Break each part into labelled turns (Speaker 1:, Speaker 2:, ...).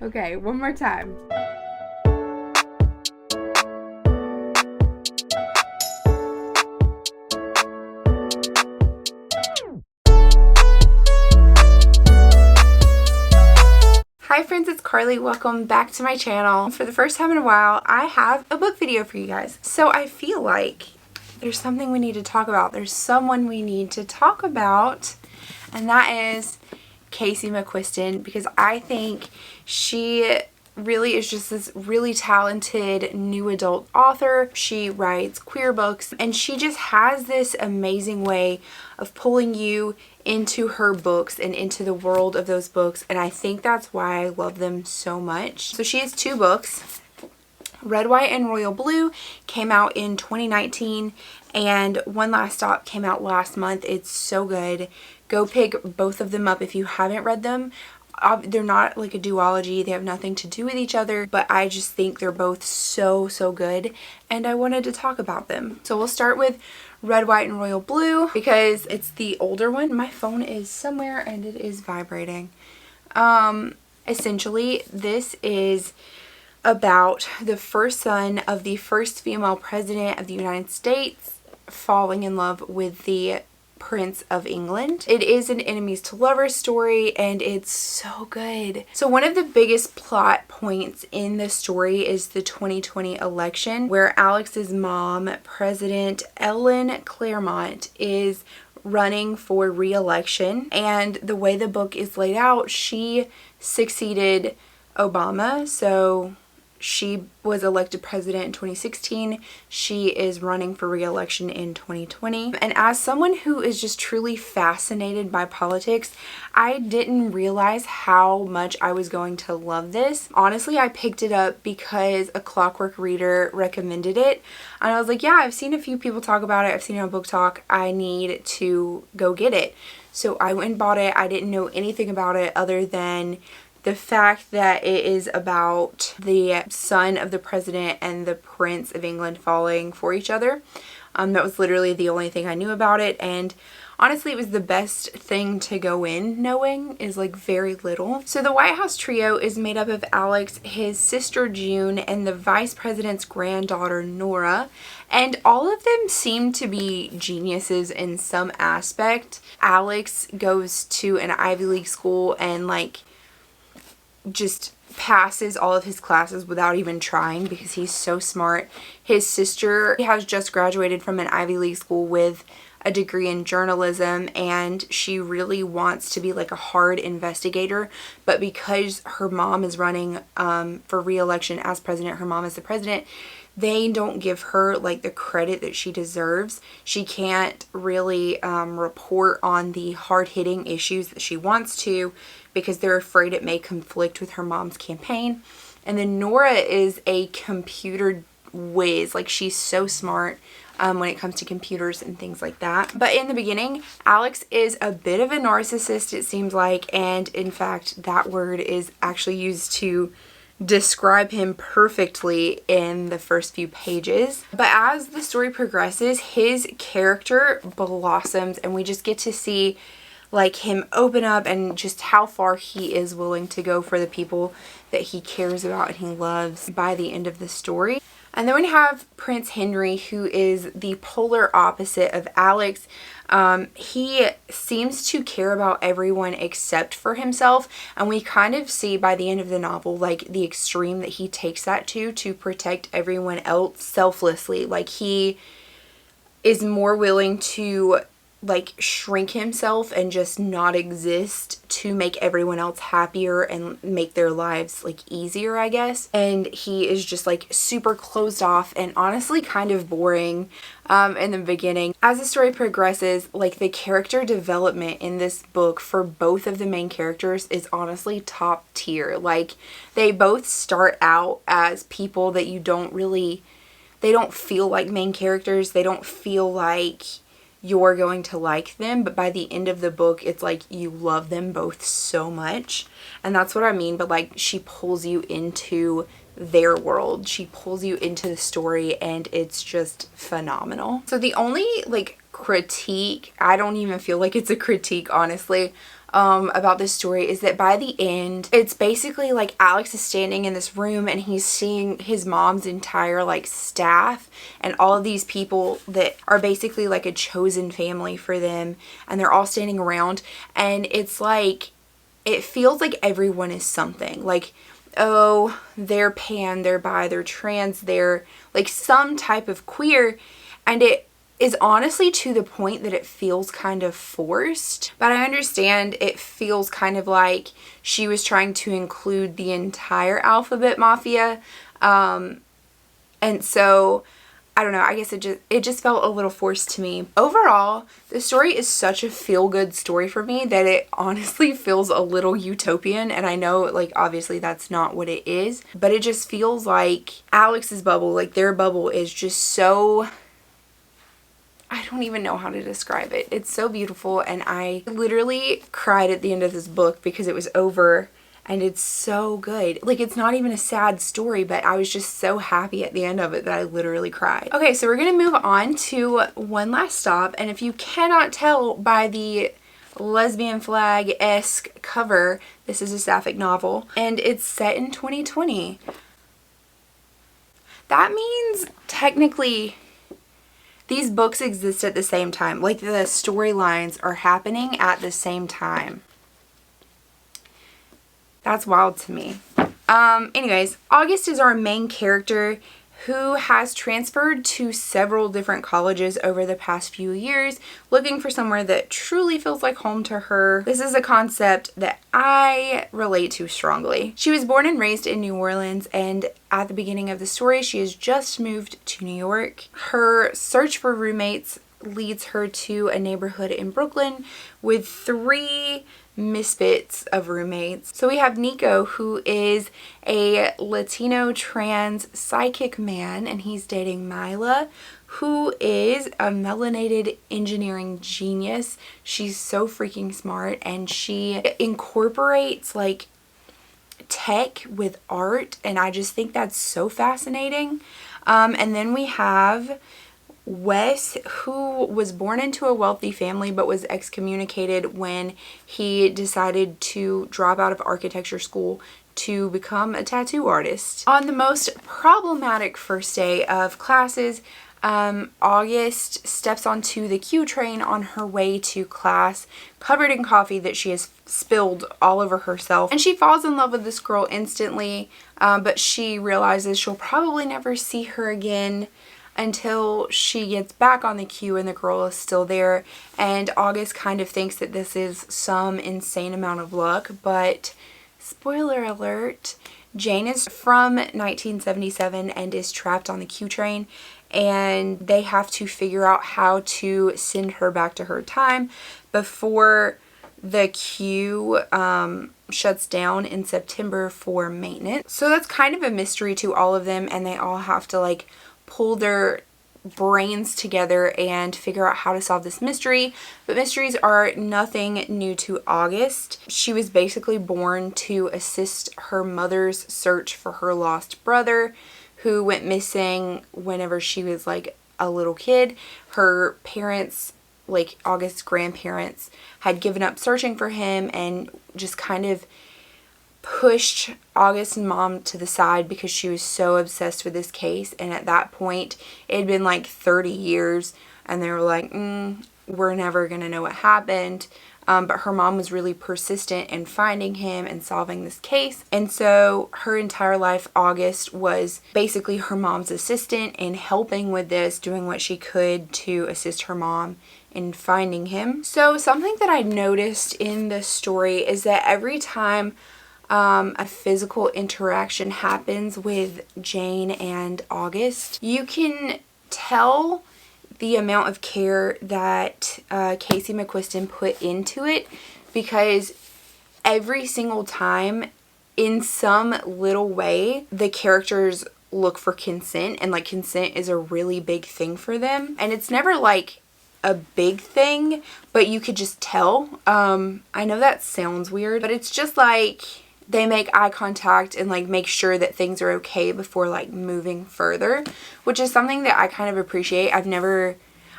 Speaker 1: Okay, one more time. Hi friends, it's Carly. Welcome back to my channel. For the first time in a while, I have a book video for you guys. So I feel like there's something we need to talk about. There's someone we need to talk about, and that is Casey McQuiston, because I think she really is just this really talented new adult author. She writes queer books, and she just has this amazing way of pulling you into her books and into the world of those books, and I think that's why I love them so much. So she has two books. Red, White, and Royal Blue came out in 2019, and One Last Stop came out last month. It's so good. Go pick both of them up if you haven't read them. They're not like a duology. They have nothing to do with each other, but I just think they're both so good, and I wanted to talk about them. So we'll start with Red, White, and Royal Blue because it's the older one. My phone is somewhere and it is vibrating. Essentially, this is about the first son of the first female president of the United States falling in love with the Prince of England. It is an enemies to lovers story, and it's so good. So one of the biggest plot points in the story is the 2020 election, where Alex's mom, President Ellen Claremont, is running for re-election, and the way the book is laid out, she succeeded Obama. So she was elected president in 2016. She is running for re-election in 2020. And as someone who is just truly fascinated by politics, I didn't realize how much I was going to love this. Honestly, I picked it up because a Clockwork Reader recommended it. And I was like, yeah, I've seen a few people talk about it. I've seen it on Book Talk. I need to go get it. So I went and bought it. I didn't know anything about it other than the fact that it is about the son of the president and the Prince of England falling for each other. That was literally the only thing I knew about it, and honestly it was the best thing to go in knowing, is like very little. So the White House trio is made up of Alex, his sister June, and the vice president's granddaughter Nora, and all of them seem to be geniuses in some aspect. Alex goes to an Ivy League school and just passes all of his classes without even trying because he's so smart. His sister has just graduated from an Ivy League school with a degree in journalism, and she really wants to be like a hard investigator, but because her mom is running for re-election as president, her mom is the president, they don't give her like the credit that she deserves. She can't really report on the hard-hitting issues that she wants to because they're afraid it may conflict with her mom's campaign. And then Nora is a computer whiz. Like, she's so smart when it comes to computers and things like that. But in the beginning, Alex is a bit of a narcissist, it seems like, and in fact that word is actually used to describe him perfectly in the first few pages. But as the story progresses, his character blossoms, and we just get to see like him open up and just how far he is willing to go for the people that he cares about and he loves by the end of the story. And then we have Prince Henry, who is the polar opposite of Alex. He seems to care about everyone except for himself, and we kind of see by the end of the novel like the extreme that he takes that to protect everyone else selflessly. Like, he is more willing to like shrink himself and just not exist to make everyone else happier and make their lives like easier, I guess. And he is just like super closed off and honestly kind of boring in the beginning. As the story progresses, like the character development in this book for both of the main characters is honestly top tier. Like, they both start out as people that you don't really, they don't feel like main characters. They don't feel like you're going to like them, but by the end of the book it's like you love them both so much. And that's what I mean, but like she pulls you into their world, she pulls you into the story, and it's just phenomenal. So the only like critique, I don't even feel like it's a critique honestly, about this story is that by the end, it's basically like Alex is standing in this room and he's seeing his mom's entire like staff and all of these people that are basically like a chosen family for them, and they're all standing around, and it's like, it feels like everyone is something. Like, oh, they're pan, they're bi, they're trans, they're like some type of queer, and it is honestly to the point that it feels kind of forced. But I understand it feels kind of like she was trying to include the entire alphabet mafia. And so I don't know, I guess it just felt a little forced to me. Overall, the story is such a feel-good story for me that it honestly feels a little utopian, and I know like obviously that's not what it is, but it just feels like Alex's bubble, like their bubble, is just so, I don't even know how to describe it. It's so beautiful, and I literally cried at the end of this book because it was over, and it's so good. Like, it's not even a sad story, but I was just so happy at the end of it that I literally cried. Okay, so we're gonna move on to One Last Stop, and if you cannot tell by the lesbian flag-esque cover, this is a sapphic novel, and it's set in 2020. That means technically these books exist at the same time. Like, the storylines are happening at the same time. That's wild to me. Anyways, August is our main character who has transferred to several different colleges over the past few years, looking for somewhere that truly feels like home to her. This is a concept that I relate to strongly. She was born and raised in New Orleans, and at the beginning of the story, she has just moved to New York. Her search for roommates leads her to a neighborhood in Brooklyn with 3 misfits of roommates. So we have Nico, who is a Latino trans psychic man, and he's dating Mila, who is a melanated engineering genius. She's so freaking smart, and she incorporates like tech with art, and I just think that's so fascinating. And then we have Wes, who was born into a wealthy family but was excommunicated when he decided to drop out of architecture school to become a tattoo artist. On the most problematic first day of classes, August steps onto the Q train on her way to class, covered in coffee that she has spilled all over herself, and she falls in love with this girl instantly, but she realizes she'll probably never see her again until she gets back on the queue and the girl is still there. And August kind of thinks that this is some insane amount of luck, but spoiler alert, Jane is from 1977 and is trapped on the Q train, and they have to figure out how to send her back to her time before the queue shuts down in September for maintenance. So that's kind of a mystery to all of them, and they all have to like pull their brains together and figure out how to solve this mystery. But mysteries are nothing new to August. She was basically born to assist her mother's search for her lost brother, who went missing whenever she was like a little kid. Her parents, like August's grandparents, had given up searching for him and just kind of pushed August's mom to the side because she was so obsessed with this case. And at that point, it had been like 30 years, and they were like, we're never gonna know what happened. But her mom was really persistent in finding him and solving this case. And so her entire life, August was basically her mom's assistant in helping with this, doing what she could to assist her mom in finding him. So something that I noticed in this story is that every time a physical interaction happens with Jane and August, you can tell the amount of care that Casey McQuiston put into it, because every single time, in some little way, the characters look for consent, and like consent is a really big thing for them. And it's never like a big thing, but you could just tell. I know that sounds weird, but it's just like they make eye contact and like make sure that things are okay before like moving further, which is something that I kind of appreciate.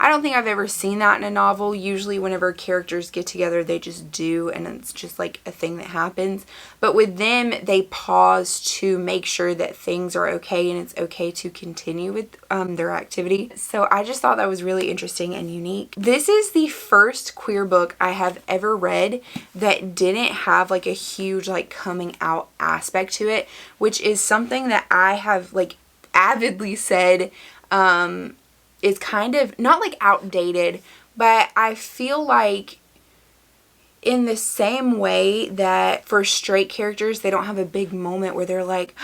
Speaker 1: I don't think I've ever seen that in a novel. Usually whenever characters get together, they just do, and it's just like a thing that happens. But with them, they pause to make sure that things are okay and it's okay to continue with their activity. So I just thought that was really interesting and unique. This is the first queer book I have ever read that didn't have like a huge like coming out aspect to it, which is something that I have like avidly said is kind of not like outdated, but I feel like in the same way that for straight characters they don't have a big moment where they're like,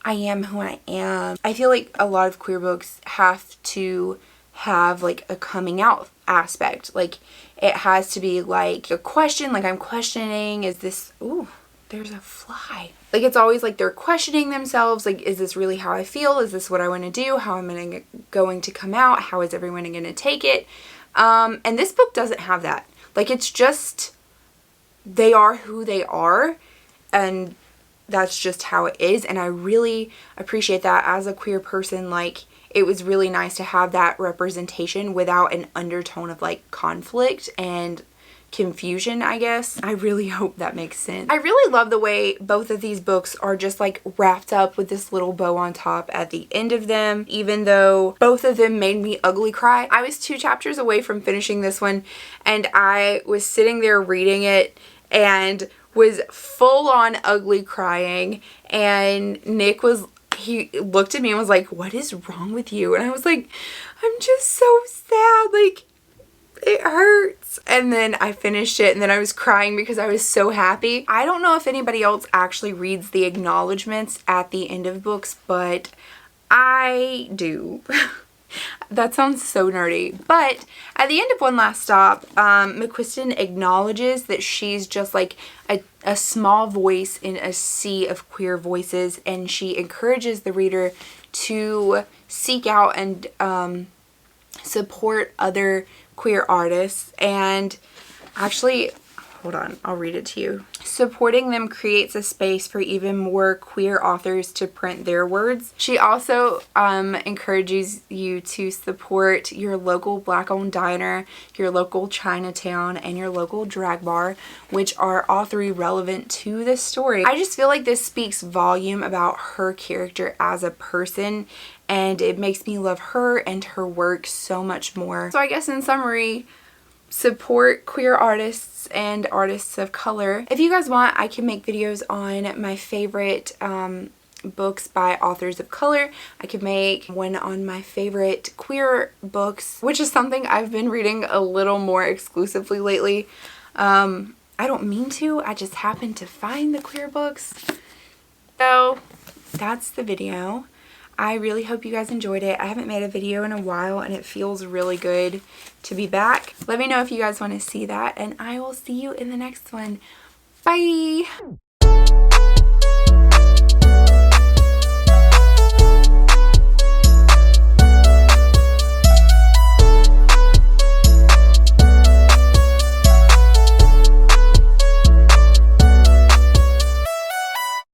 Speaker 1: I am who I am. I feel like a lot of queer books have to have like a coming out aspect. Like it has to be like a question, like I'm questioning, is this, ooh, there's a fly. Like it's always like they're questioning themselves, like is this really how I feel? Is this what I want to do? How am I going to come out? How is everyone going to take it? And this book doesn't have that. Like it's just, they are who they are, and that's just how it is. And I really appreciate that as a queer person. Like it was really nice to have that representation without an undertone of like conflict and confusion, I guess. I really hope that makes sense. I really love the way both of these books are just like wrapped up with this little bow on top at the end of them, even though both of them made me ugly cry. I was 2 chapters away from finishing this one, and I was sitting there reading it and was full on ugly crying, and Nick he looked at me and was like, what is wrong with you? And I was like, I'm just so sad, like it hurts. And then I finished it, and then I was crying because I was so happy. I don't know if anybody else actually reads the acknowledgments at the end of books, but I do. That sounds so nerdy. But at the end of One Last Stop, McQuiston acknowledges that she's just like a small voice in a sea of queer voices, and she encourages the reader to seek out and support other queer artists. And actually, hold on, I'll read it to you. Supporting them creates a space for even more queer authors to print their words. She also encourages you to support your local Black-owned diner, your local Chinatown, and your local drag bar, which are all 3 relevant to this story. I just feel like this speaks volume about her character as a person, and it makes me love her and her work so much more. So I guess in summary, support queer artists and artists of color. If you guys want, I can make videos on my favorite books by authors of color. I could make one on my favorite queer books, which is something I've been reading a little more exclusively lately. I don't mean to, I just happen to find the queer books. So that's the video. I really hope you guys enjoyed it. I haven't made a video in a while, and it feels really good to be back. Let me know if you guys want to see that, and I will see you in the next one. Bye!